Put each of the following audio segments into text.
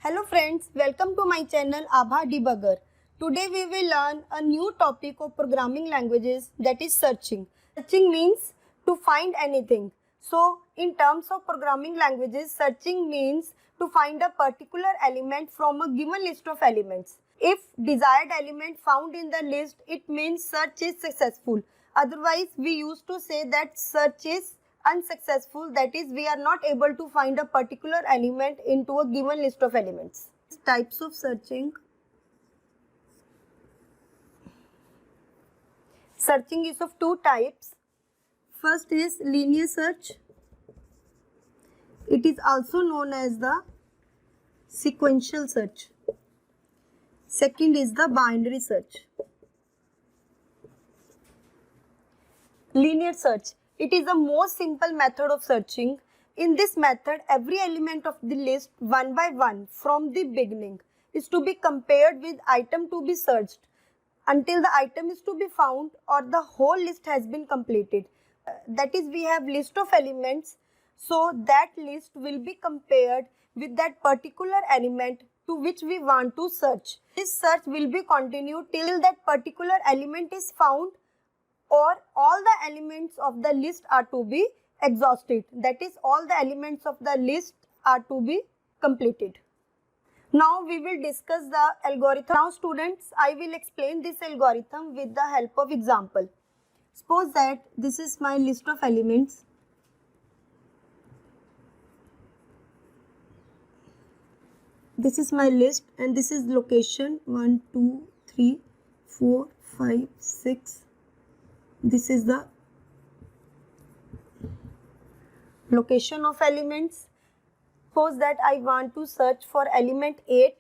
Hello friends, welcome to my channel Abha Debugger. Today we will learn a new topic of programming languages, that is searching. Searching means to find anything. So in terms of programming languages, searching means to find a particular element from a given list of elements. If desired element found in the list, it means search is successful. Otherwise, we used to say that search is unsuccessful, that is we are not able to find a particular element into a given list of elements. Types of searching. Searching is of two types. First is linear search. It is also known as the sequential search. Second is the binary search. Linear search. It is the most simple method of searching. In this method, every element of the list one by one from the beginning is to be compared with item to be searched until the item is to be found or the whole list has been completed. That is, we have list of elements, so that list will be compared with that particular element to which we want to search. This search will be continued till that particular element is found or all the elements of the list are to be exhausted. That is, all the elements of the list are to be completed. Now we will discuss the algorithm. Now students, I will explain this algorithm with the help of example. Suppose that this is my list of elements. This is my list and this is location 1, 2, 3, 4, 5, 6. This is the location of elements. Suppose that I want to search for element 8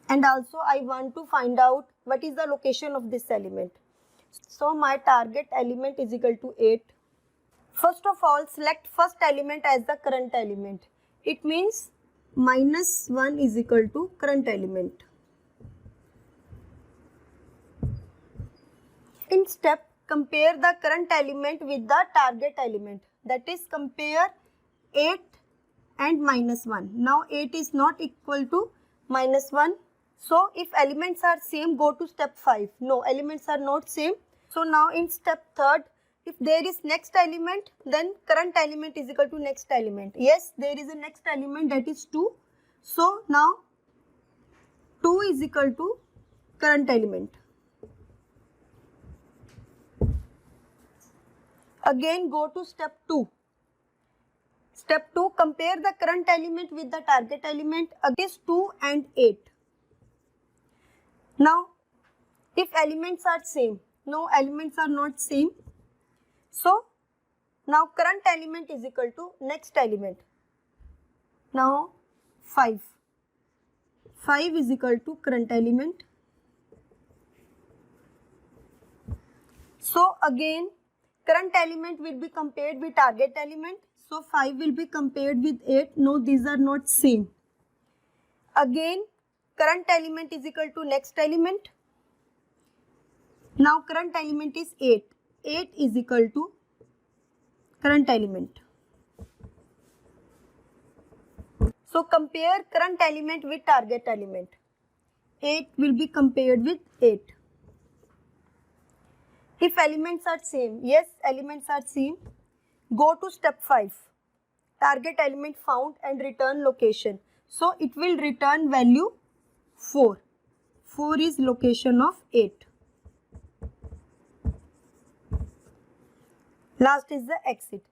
and also I want to find out what is the location of this element. So my target element is equal to 8. First of all, select first element as the current element. It means -1 is equal to current element. In step, compare the current element with the target element. That is, compare 8 and -1. Now 8 is not equal to -1. So if elements are same, go to step 5. No, elements are not same. So now in step 3rd, if there is next element, then current element is equal to next element. Yes, there is a next element, that is 2. So now 2 is equal to current element. Again go to step 2. Step 2, compare the current element with the target element. Against 2 and 8. Now, if elements are same, no, elements are not same. So, now current element is equal to next element. Now, 5. 5 is equal to current element. So, again, current element will be compared with target element. So 5 will be compared with 8. No, these are not same. Again, current element is equal to next element. Now current element is 8. 8 is equal to current element. So compare current element with target element. 8 will be compared with 8. If elements are same, yes, elements are same, go to step 5. Target element found and return location. So it will return value 4. 4 is location of 8. Last is the exit.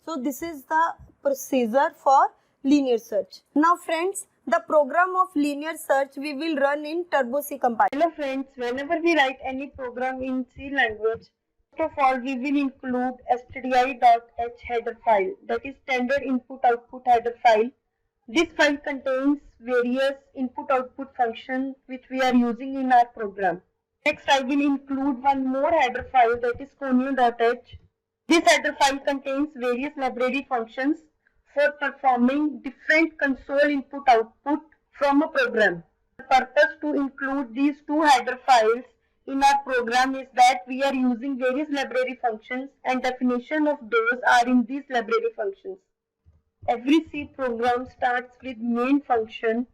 So this is the procedure for linear search. Now friends, the program of linear search we will run in Turbo C compiler. Hello friends, whenever we write any program in C language, first of all we will include stdi.h header file, that is standard input-output header file. This file contains various input-output functions which we are using in our program. Next I will include one more header file, that is conio.h. This header file contains various library functions for performing different console input-output from a program. The purpose to include these two header files in our program is that we are using various library functions and definition of those are in these library functions. Every C program starts with main function.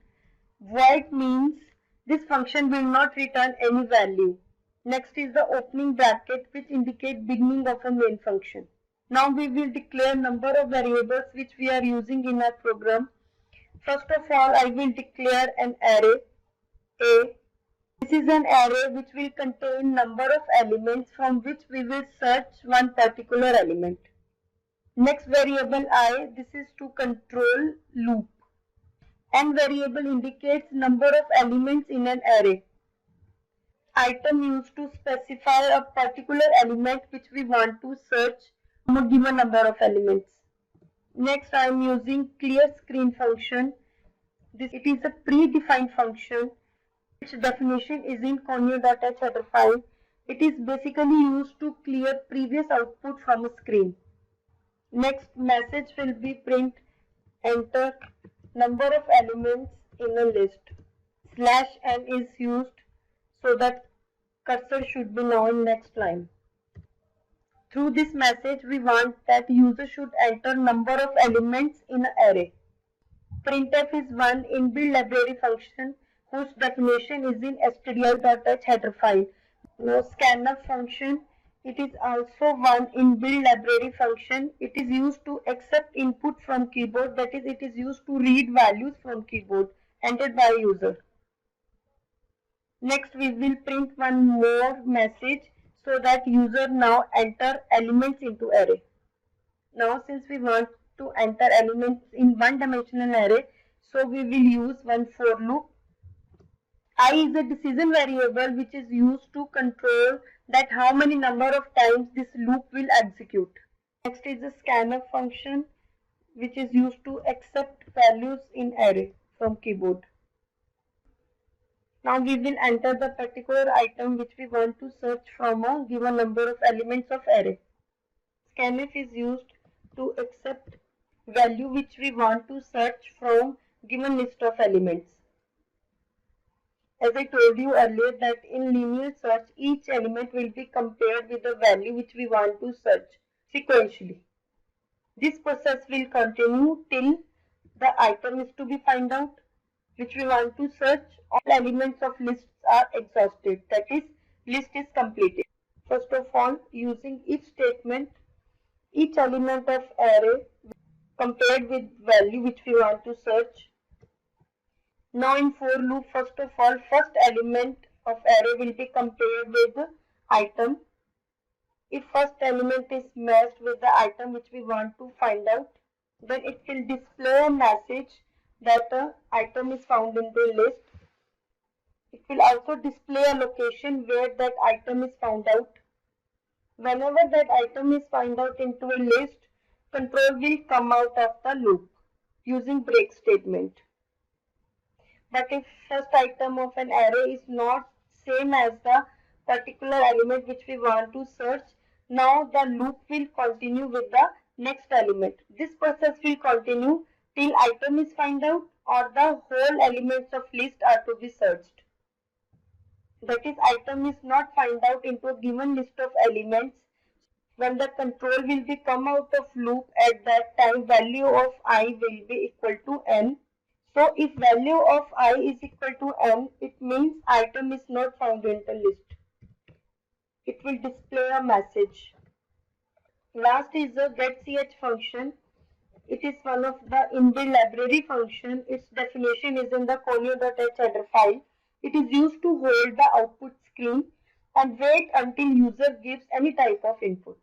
Void means this function will not return any value. Next is the opening bracket, which indicates beginning of a main function. Now we will declare number of variables which we are using in our program. First of all, I will declare an array A. This is an array which will contain number of elements from which we will search one particular element. Next variable I, this is to control loop. N variable indicates number of elements in an array. Item used to specify a particular element which we want to search from a given number of elements. Next, I am using clear screen function. It is a predefined function which definition is in conio.h header file. It is basically used to clear previous output from a screen. Next message will be print enter number of elements in a list. /n is used so that cursor should be now in next line. Through this message, we want that user should enter number of elements in an array. Printf is one inbuilt library function whose definition is in stdio.h header file. Now scanf function, it is also one inbuilt library function. It is used to accept input from keyboard, that is, it is used to read values from keyboard entered by user. Next, we will print one more message so that user now enter elements into array. Now, since we want to enter elements in one-dimensional array, so we will use one for loop. I is a decision variable which is used to control that how many number of times this loop will execute. Next is the scanf function which is used to accept values in array from keyboard. Now we will enter the particular item which we want to search from a given number of elements of array. Scanf is used to accept value which we want to search from given list of elements. As I told you earlier that in linear search, each element will be compared with the value which we want to search sequentially. This process will continue till the item is to be found out which we want to search. All elements of lists are exhausted, that is, list is completed. First of all, using if statement, each element of array compared with value which we want to search. Now in for loop, first of all, first element of array will be compared with the item. If first element is matched with the item which we want to find out, then it will display a message that the item is found in the list. It will also display a location where that item is found out. Whenever that item is found out into a list, control will come out of the loop using break statement. But if first item of an array is not same as the particular element which we want to search, now the loop will continue with the next element. This process will continue till item is found out or the whole elements of list are to be searched. That is, item is not found out into a given list of elements. When the control will be come out of loop, at that time value of I will be equal to n. So if value of I is equal to n, it means item is not found in the list. It will display a message. Last is the getch function. It is one of the inbuilt library function. Its definition is in the conio.h header file. It is used to hold the output screen and wait until user gives any type of input.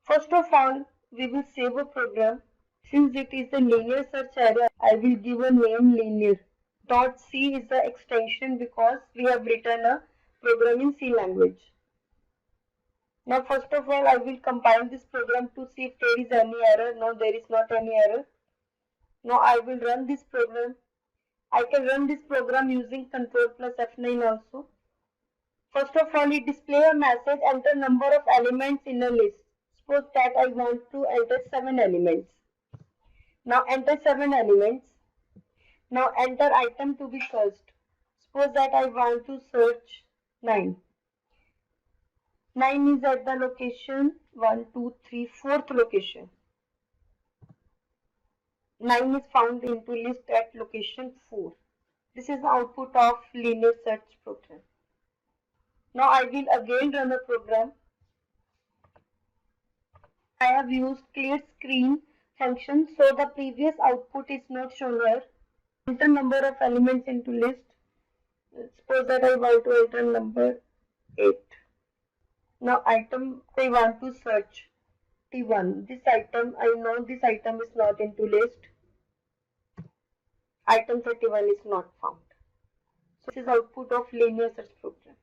First of all, we will save a program. Since it is a linear search array, I will give a name linear. .c is the extension because we have written a program in C language. Now first of all, I will compile this program to see if there is any error. No, there is not any error. Now I will run this program. I can run this program using Ctrl plus F9 also. First of all, it display a message, enter number of elements in a list. Suppose that I want to enter 7 elements. Now enter 7 elements. Now enter item to be searched. Suppose that I want to search 9. 9 is at the location 1, 2, 3, 4th location. 9 is found into list at location 4. This is the output of linear search program. Now I will again run a program. I have used clear screen function, so the previous output is not shown here. Enter number of elements into list. Suppose that I want to enter number 8. Now item I want to search T1. This item, I know this item is not into list. Item 31 is not found. So this is output of linear search program.